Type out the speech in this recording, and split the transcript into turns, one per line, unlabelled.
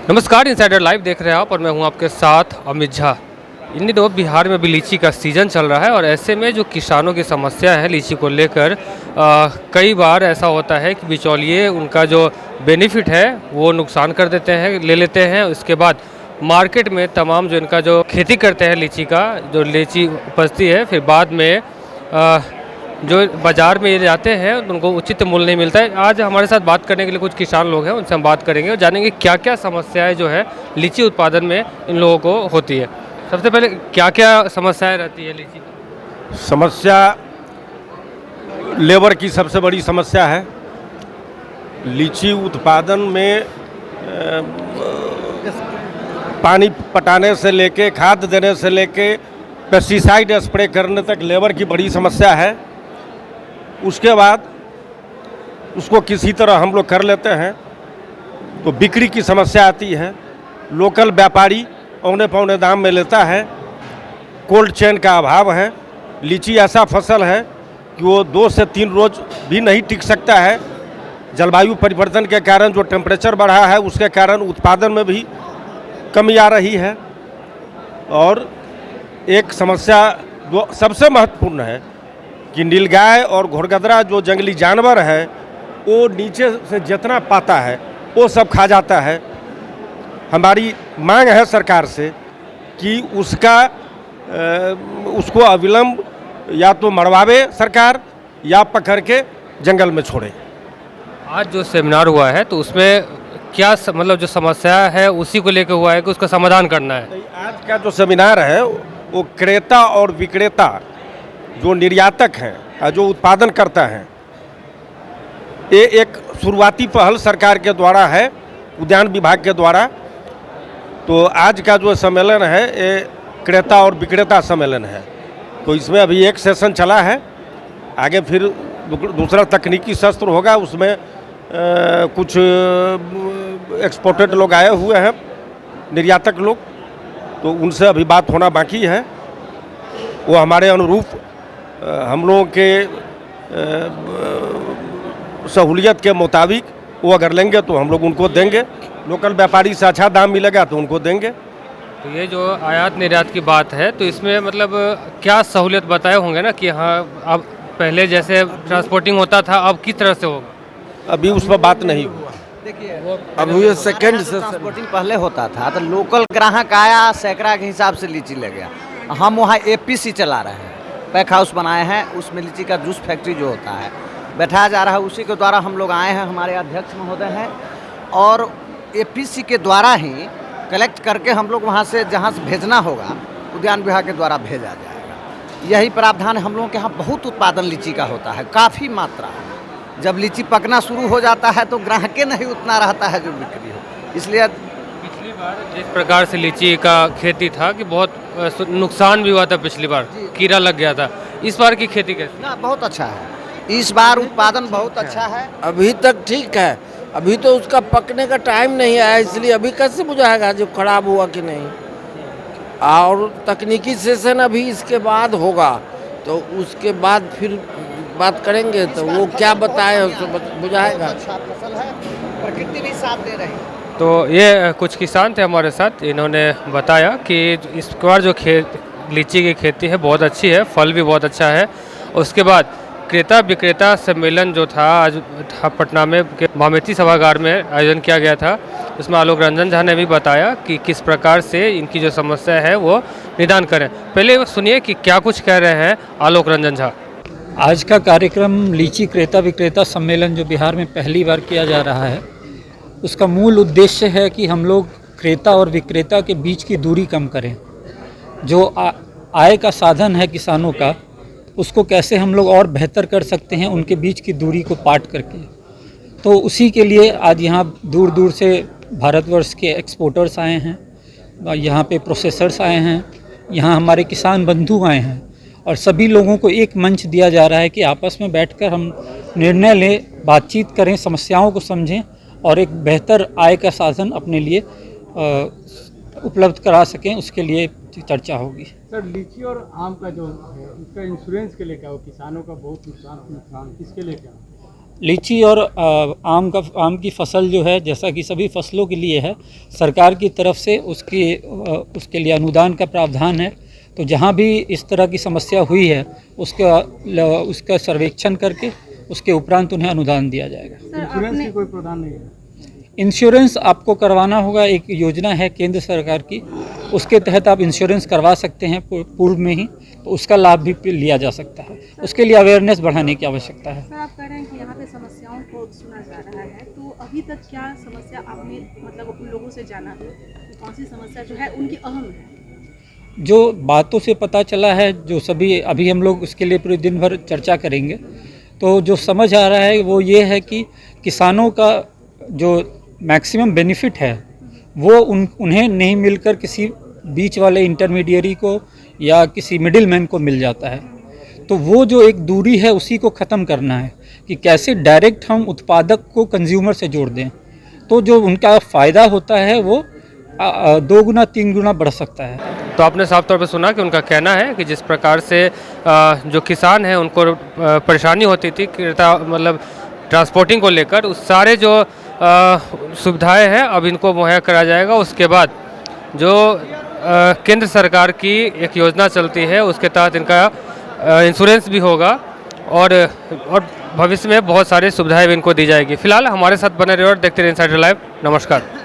नमस्कार, insider live देख रहे हैं आप और मैं हूं आपके साथ अमित झा। इन दिनों बिहार में भी लीची का सीज़न चल रहा है और ऐसे में जो किसानों की समस्या है लीची को लेकर कई बार ऐसा होता है कि बिचौलिए उनका जो बेनिफिट है वो नुकसान कर देते हैं, ले लेते हैं। उसके बाद मार्केट में तमाम जो इनका जो खेती करते हैं लीची का जो लीची उपजती है फिर बाद में जो बाज़ार में ये जाते हैं उनको उचित मूल्य नहीं मिलता है। आज हमारे साथ बात करने के लिए कुछ किसान लोग हैं, उनसे हम बात करेंगे और जानेंगे क्या क्या समस्याएं जो है लीची उत्पादन में इन लोगों को होती है। सबसे पहले क्या क्या समस्याएं रहती है लीची की?
समस्या लेबर की सबसे बड़ी समस्या है। लीची उत्पादन में पानी पटाने से लेके खाद देने से लेके पेस्टिसाइड स्प्रे करने तक लेबर की बड़ी समस्या है। उसके बाद उसको किसी तरह हम लोग कर लेते हैं तो बिक्री की समस्या आती है। लोकल व्यापारी औने पौने दाम में लेता है। कोल्ड चेन का अभाव है। लीची ऐसा फसल है कि वो 2 से 3 रोज भी नहीं टिक सकता है। जलवायु परिवर्तन के कारण जो टेम्परेचर बढ़ा है उसके कारण उत्पादन में भी कमी आ रही है। और एक समस्या जो सबसे महत्वपूर्ण है कि नीलगाय और घोड़गदरा जो जंगली जानवर है वो नीचे से जितना पाता है वो सब खा जाता है। हमारी मांग है सरकार से कि उसको अविलंब या तो मरवावे सरकार या पकड़ के जंगल में छोड़े।
आज जो सेमिनार हुआ है तो उसमें क्या मतलब जो समस्या है उसी को लेकर हुआ है कि उसका समाधान करना है?
आज का जो सेमिनार है वो क्रेता और विक्रेता जो निर्यातक हैं और जो उत्पादन करता है ये एक शुरुआती पहल सरकार के द्वारा है, उद्यान विभाग के द्वारा। तो आज का जो सम्मेलन है ये क्रेता और विक्रेता सम्मेलन है। तो इसमें अभी एक सेशन चला है, आगे फिर दूसरा तकनीकी शस्त्र होगा। उसमें कुछ एक्सपोर्टेड लोग आए हुए हैं, निर्यातक लोग, तो उनसे अभी बात होना बाकी है। वो हमारे अनुरूप हम लोगों के सहूलियत के मुताबिक वो अगर लेंगे तो हम लोग उनको देंगे। लोकल व्यापारी से अच्छा दाम मिलेगा तो उनको देंगे।
तो ये जो आयात निर्यात की बात है तो इसमें मतलब क्या सहूलियत बताए होंगे ना कि हाँ अब पहले जैसे ट्रांसपोर्टिंग होता था अब किस तरह से होगा?
अभी उस पर बात नहीं हुआ।
देखिए अब ये सेकंड ट्रांसपोर्टिंग पहले होता था तो लोकल ग्राहक आया सैकड़ा के हिसाब से लीची ले गया। हम वहाँ एपीसी चला रहे हैं, पैक हाउस बनाए हैं, उसमें लीची का जूस फैक्ट्री जो होता है बैठाया जा रहा है। उसी के द्वारा हम लोग आए हैं, हमारे अध्यक्ष महोदय हैं, और एपीसी के द्वारा ही कलेक्ट करके हम लोग वहाँ से जहाँ से भेजना होगा उद्यान विभाग के द्वारा भेजा जाएगा। यही प्रावधान है। हम लोगों के यहाँ बहुत उत्पादन लीची का होता है, काफ़ी मात्रा। जब लीची पकना शुरू हो जाता है तो ग्राहक नहीं उतना रहता है जो बिक्री हो। इसलिए
पिछली बार जिस प्रकार से लीची का खेती था कि बहुत नुकसान भी हुआ था, पिछली बार कीड़ा लग गया था। इस बार की खेती कैसी?
ना बहुत अच्छा है, इस बार उत्पादन बहुत अच्छा है।
अभी तक ठीक है, अभी तो उसका पकने का टाइम नहीं आया, इसलिए अभी कैसे बुझाएगा जो खराब हुआ कि नहीं। और तकनीकी सेशन अभी इसके बाद होगा तो उसके बाद फिर बात करेंगे तो वो क्या बताए उसको बुझाएगा।
अच्छा फसल है, प्रकृति भी साथ दे रही है।
तो ये कुछ किसान थे हमारे साथ, इन्होंने बताया कि इस बार जो लीची की खेती है बहुत अच्छी है, फल भी बहुत अच्छा है। उसके बाद क्रेता विक्रेता सम्मेलन जो था आज पटना में भामेती सभागार में आयोजन किया गया था, उसमें आलोक रंजन झा ने भी बताया कि किस प्रकार से इनकी जो समस्या है वो निदान करें। पहले सुनिए कि क्या कुछ कह रहे हैं आलोक रंजन झा।
आज का कार्यक्रम लीची क्रेता विक्रेता सम्मेलन जो बिहार में पहली बार किया जा रहा है, उसका मूल उद्देश्य है कि हम लोग क्रेता और विक्रेता के बीच की दूरी कम करें। जो आय का साधन है किसानों का, उसको कैसे हम लोग और बेहतर कर सकते हैं उनके बीच की दूरी को पाट करके। तो उसी के लिए आज यहाँ दूर दूर से भारतवर्ष के एक्सपोर्टर्स आए हैं, यहाँ पे प्रोसेसर्स आए हैं, यहाँ हमारे किसान बंधु आए हैं, और सभी लोगों को एक मंच दिया जा रहा है कि आपस में बैठकर हम निर्णय लें, बातचीत करें, समस्याओं को समझें और एक बेहतर आय का साधन अपने लिए उपलब्ध करा सकें, उसके लिए चर्चा होगी।
सर, लीची और आम का जो है उसका इंश्योरेंस के लिए क्या हो? किसानों का बहुत नुकसान किसके लिए क्या?
लीची और आम की फसल जो है, जैसा कि सभी फसलों के लिए है, सरकार की तरफ से उसके लिए अनुदान का प्रावधान है। तो जहाँ भी इस तरह की समस्या हुई है उसका सर्वेक्षण करके उसके उपरांत उन्हें अनुदान दिया जाएगा।
इंश्योरेंस की कोई प्रावधान नहीं है?
इंश्योरेंस आपको करवाना होगा, एक योजना है केंद्र सरकार की, उसके तहत आप इंश्योरेंस करवा सकते हैं पूर्व में ही, तो उसका लाभ भी लिया जा सकता है। उसके लिए अवेयरनेस बढ़ाने की आवश्यकता है।
सर, आप कह रहे हैं कि यहाँ पे समस्याओं को सुना जा रहा है, तो अभी तक क्या समस्या आपने मतलब उन लोगों से जाना है, कौन सी समस्या जो है उनकी अहम है?
जो बातों से पता चला है, जो सभी अभी हम लोग उसके लिए पूरे दिन भर चर्चा करेंगे, तो जो समझ आ रहा है वो ये है कि किसानों का जो मैक्सिमम बेनिफिट है वो उन्हें नहीं मिलकर किसी बीच वाले इंटरमीडियरी को या किसी मिडिल मैन को मिल जाता है। तो वो जो एक दूरी है उसी को ख़त्म करना है कि कैसे डायरेक्ट हम उत्पादक को कंज्यूमर से जोड़ दें, तो जो उनका फ़ायदा होता है वो 2 गुना 3 गुना बढ़ सकता है।
तो आपने साफ तौर पे सुना कि उनका कहना है कि जिस प्रकार से जो किसान हैं उनको परेशानी होती थी क्रेता मतलब ट्रांसपोर्टिंग को लेकर, उस सारे जो सुविधाएं हैं अब इनको मुहैया कराया जाएगा। उसके बाद जो केंद्र सरकार की एक योजना चलती है उसके तहत इनका इंश्योरेंस भी होगा और भविष्य में बहुत सारी सुविधाएं भी इनको दी जाएगी। फिलहाल हमारे साथ बने रहिए और देखते रहिए इनसाइडर लाइव। नमस्कार।